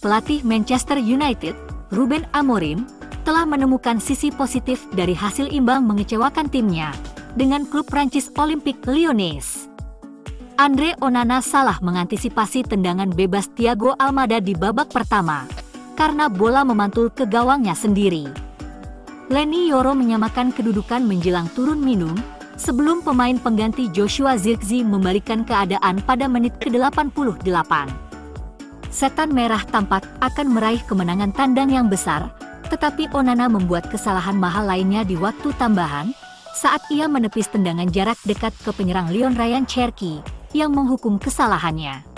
Pelatih Manchester United, Ruben Amorim, telah menemukan sisi positif dari hasil imbang mengecewakan timnya dengan klub Prancis Olympique Lyonnais. Andre Onana salah mengantisipasi tendangan bebas Thiago Almada di babak pertama karena bola memantul ke gawangnya sendiri. Leny Yoro menyamakan kedudukan menjelang turun minum sebelum pemain pengganti Joshua Zirkzee membalikan keadaan pada menit ke-88. Setan Merah tampak akan meraih kemenangan tandang yang besar, tetapi Onana membuat kesalahan mahal lainnya di waktu tambahan saat ia menepis tendangan jarak dekat ke penyerang Lyon Ryan Cherki yang menghukum kesalahannya.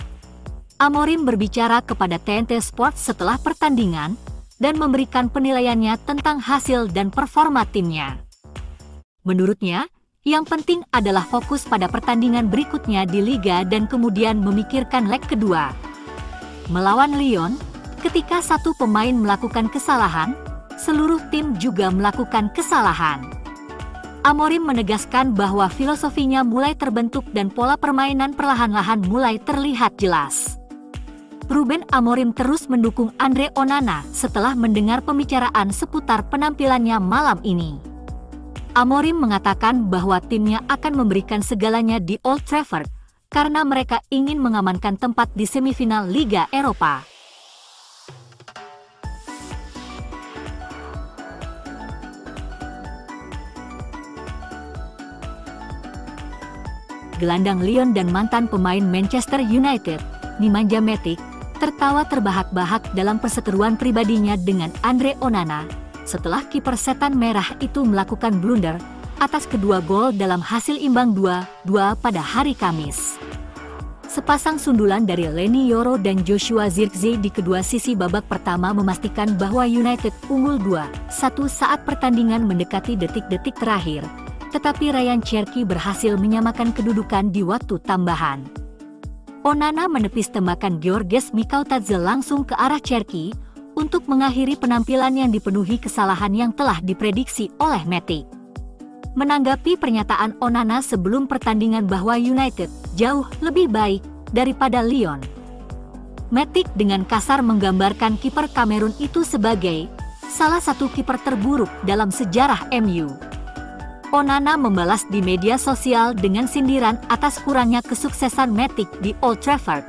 Amorim berbicara kepada TNT Sports setelah pertandingan dan memberikan penilaiannya tentang hasil dan performa timnya. Menurutnya, yang penting adalah fokus pada pertandingan berikutnya di Liga dan kemudian memikirkan leg kedua. Melawan Lyon, ketika satu pemain melakukan kesalahan, seluruh tim juga melakukan kesalahan. Amorim menegaskan bahwa filosofinya mulai terbentuk dan pola permainan perlahan-lahan mulai terlihat jelas. Ruben Amorim terus mendukung Andre Onana setelah mendengar pembicaraan seputar penampilannya malam ini. Amorim mengatakan bahwa timnya akan memberikan segalanya di Old Trafford karena mereka ingin mengamankan tempat di semifinal Liga Eropa. Gelandang Lyon dan mantan pemain Manchester United, Nemanja Matic, tertawa terbahak-bahak dalam perseteruan pribadinya dengan Andre Onana setelah kiper Setan Merah itu melakukan blunder atas kedua gol dalam hasil imbang 2-2 pada hari Kamis. Sepasang sundulan dari Leny Yoro dan Joshua Zirkzee di kedua sisi babak pertama memastikan bahwa United unggul 2-1 saat pertandingan mendekati detik-detik terakhir, tetapi Ryan Cherki berhasil menyamakan kedudukan di waktu tambahan. Onana menepis tembakan Georges Mikautadze langsung ke arah Cherki untuk mengakhiri penampilan yang dipenuhi kesalahan yang telah diprediksi oleh Matic. Menanggapi pernyataan Onana sebelum pertandingan bahwa United jauh lebih baik daripada Lyon, Matic dengan kasar menggambarkan kiper Kamerun itu sebagai salah satu kiper terburuk dalam sejarah MU. Onana membalas di media sosial dengan sindiran atas kurangnya kesuksesan Matic di Old Trafford.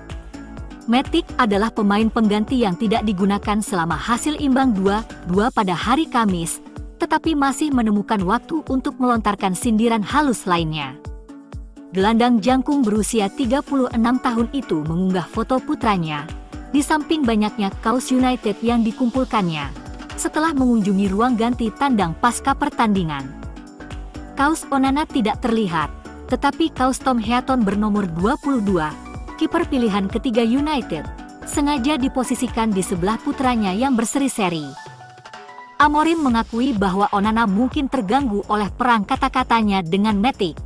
Matic adalah pemain pengganti yang tidak digunakan selama hasil imbang 2-2 pada hari Kamis, tetapi masih menemukan waktu untuk melontarkan sindiran halus lainnya. Gelandang jangkung berusia 36 tahun itu mengunggah foto putranya, di samping banyaknya kaos United yang dikumpulkannya, setelah mengunjungi ruang ganti tandang pasca pertandingan. Kaos Onana tidak terlihat, tetapi kaos Tom Heaton bernomor 22, kiper pilihan ketiga United, sengaja diposisikan di sebelah putranya yang berseri-seri. Amorim mengakui bahwa Onana mungkin terganggu oleh perang kata-katanya dengan Matic.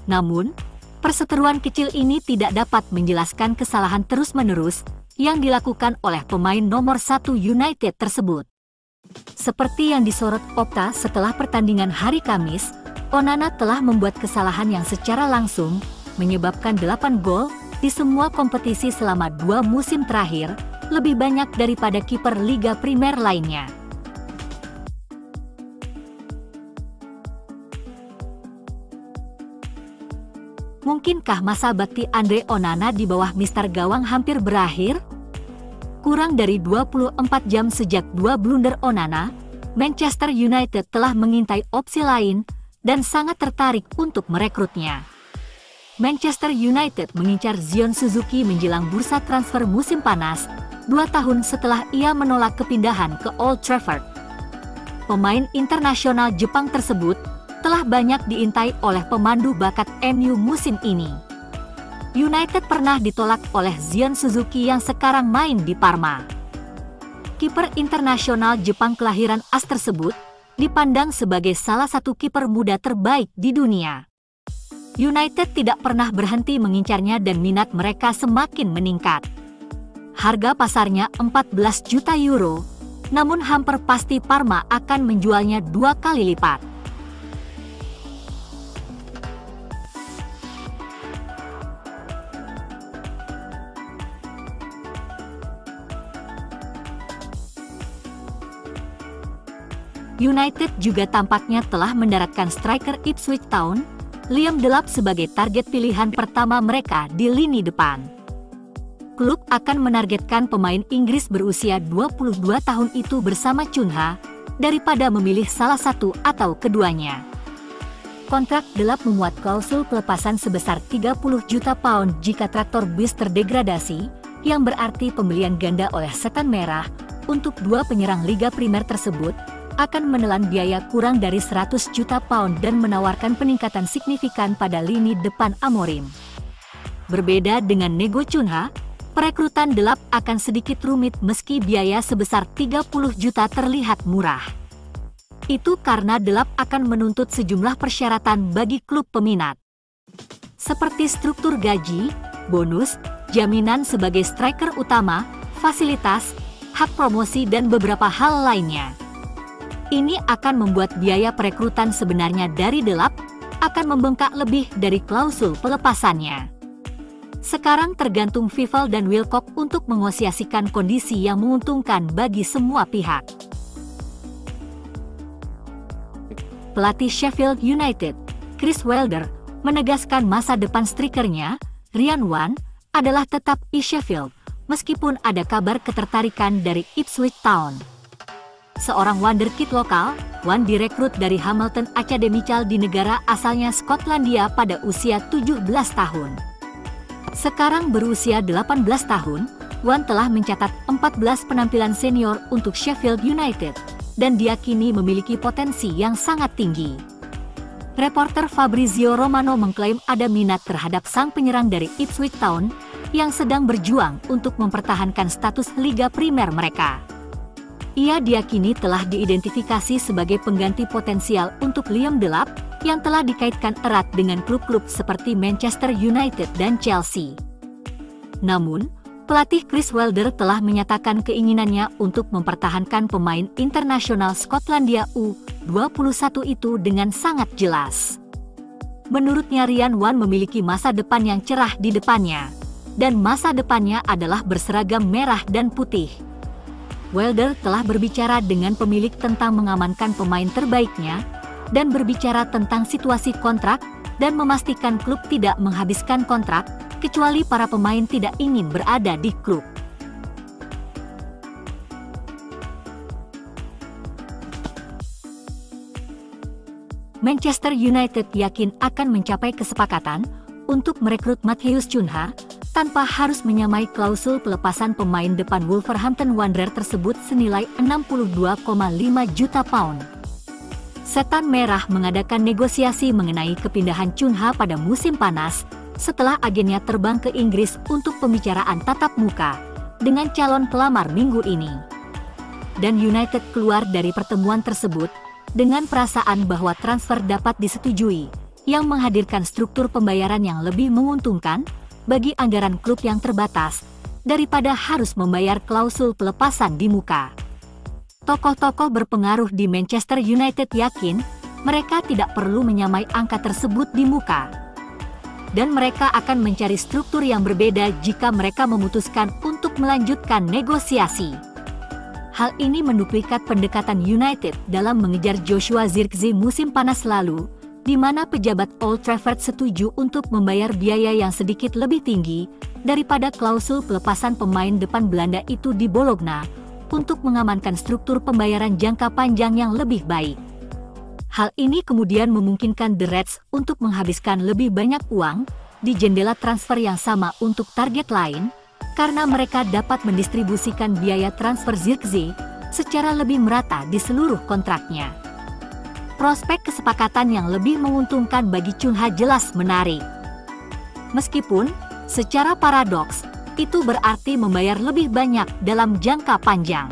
Namun, perseteruan kecil ini tidak dapat menjelaskan kesalahan terus-menerus yang dilakukan oleh pemain nomor 1 United tersebut. Seperti yang disorot Opta setelah pertandingan hari Kamis, Onana telah membuat kesalahan yang secara langsung menyebabkan 8 gol di semua kompetisi selama 2 musim terakhir, lebih banyak daripada kiper Liga Primer lainnya. Mungkinkah masa bakti Andre Onana di bawah Mister Gawang hampir berakhir? Kurang dari 24 jam sejak 2 blunder Onana, Manchester United telah mengintai opsi lain dan sangat tertarik untuk merekrutnya. Manchester United mengincar Zion Suzuki menjelang bursa transfer musim panas, 2 tahun setelah ia menolak kepindahan ke Old Trafford. Pemain internasional Jepang tersebut telah banyak diintai oleh pemandu bakat MU musim ini. United pernah ditolak oleh Zion Suzuki yang sekarang main di Parma. Kiper internasional Jepang kelahiran AS tersebut dipandang sebagai salah satu kiper muda terbaik di dunia. United tidak pernah berhenti mengincarnya dan minat mereka semakin meningkat. Harga pasarnya 14 juta euro, namun hampir pasti Parma akan menjualnya 2 kali lipat. United juga tampaknya telah mendaratkan striker Ipswich Town, Liam Delap sebagai target pilihan pertama mereka di lini depan. Klub akan menargetkan pemain Inggris berusia 22 tahun itu bersama Cunha, daripada memilih salah satu atau keduanya. Kontrak Delap memuat klausul pelepasan sebesar 30 juta pound jika Traktor Bees terdegradasi, yang berarti pembelian ganda oleh Setan Merah untuk dua penyerang Liga Primer tersebut akan menelan biaya kurang dari 100 juta pound dan menawarkan peningkatan signifikan pada lini depan Amorim. Berbeda dengan nego Cunha, perekrutan Delap akan sedikit rumit meski biaya sebesar 30 juta terlihat murah. Itu karena Delap akan menuntut sejumlah persyaratan bagi klub peminat. Seperti struktur gaji, bonus, jaminan sebagai striker utama, fasilitas, hak promosi dan beberapa hal lainnya. Ini akan membuat biaya perekrutan sebenarnya dari Delap akan membengkak lebih dari klausul pelepasannya. Sekarang tergantung Vival dan Wilcock untuk menegosiasikan kondisi yang menguntungkan bagi semua pihak. Pelatih Sheffield United, Chris Wilder, menegaskan masa depan strikernya, Ryan Wan, adalah tetap di Sheffield, meskipun ada kabar ketertarikan dari Ipswich Town. Seorang wonderkid lokal, Wan direkrut dari Hamilton Academical di negara asalnya Skotlandia pada usia 17 tahun. Sekarang berusia 18 tahun, Wan telah mencatat 14 penampilan senior untuk Sheffield United, dan diyakini memiliki potensi yang sangat tinggi. Reporter Fabrizio Romano mengklaim ada minat terhadap sang penyerang dari Ipswich Town, yang sedang berjuang untuk mempertahankan status Liga Primer mereka. Ia diyakini telah diidentifikasi sebagai pengganti potensial untuk Liam Delap yang telah dikaitkan erat dengan klub-klub seperti Manchester United dan Chelsea. Namun, pelatih Chris Wilder telah menyatakan keinginannya untuk mempertahankan pemain internasional Skotlandia U21 itu dengan sangat jelas. Menurutnya Ryan Wan memiliki masa depan yang cerah di depannya, dan masa depannya adalah berseragam merah dan putih. Wilder telah berbicara dengan pemilik tentang mengamankan pemain terbaiknya, dan berbicara tentang situasi kontrak, dan memastikan klub tidak menghabiskan kontrak, kecuali para pemain tidak ingin berada di klub. Manchester United yakin akan mencapai kesepakatan untuk merekrut Matheus Cunha, tanpa harus menyamai klausul pelepasan pemain depan Wolverhampton Wanderers tersebut senilai 62,5 juta pound. Setan Merah mengadakan negosiasi mengenai kepindahan Cunha pada musim panas, setelah agennya terbang ke Inggris untuk pembicaraan tatap muka dengan calon pelamar minggu ini. Dan United keluar dari pertemuan tersebut dengan perasaan bahwa transfer dapat disetujui, yang menghadirkan struktur pembayaran yang lebih menguntungkan bagi anggaran klub yang terbatas, daripada harus membayar klausul pelepasan di muka. Tokoh-tokoh berpengaruh di Manchester United yakin mereka tidak perlu menyamai angka tersebut di muka. Dan mereka akan mencari struktur yang berbeda jika mereka memutuskan untuk melanjutkan negosiasi. Hal ini menduplikat pendekatan United dalam mengejar Joshua Zirkzee musim panas lalu, di mana pejabat Old Trafford setuju untuk membayar biaya yang sedikit lebih tinggi daripada klausul pelepasan pemain depan Belanda itu di Bologna untuk mengamankan struktur pembayaran jangka panjang yang lebih baik. Hal ini kemudian memungkinkan The Reds untuk menghabiskan lebih banyak uang di jendela transfer yang sama untuk target lain, karena mereka dapat mendistribusikan biaya transfer Zirkzee secara lebih merata di seluruh kontraknya. Prospek kesepakatan yang lebih menguntungkan bagi Cunha jelas menarik. Meskipun, secara paradoks, itu berarti membayar lebih banyak dalam jangka panjang.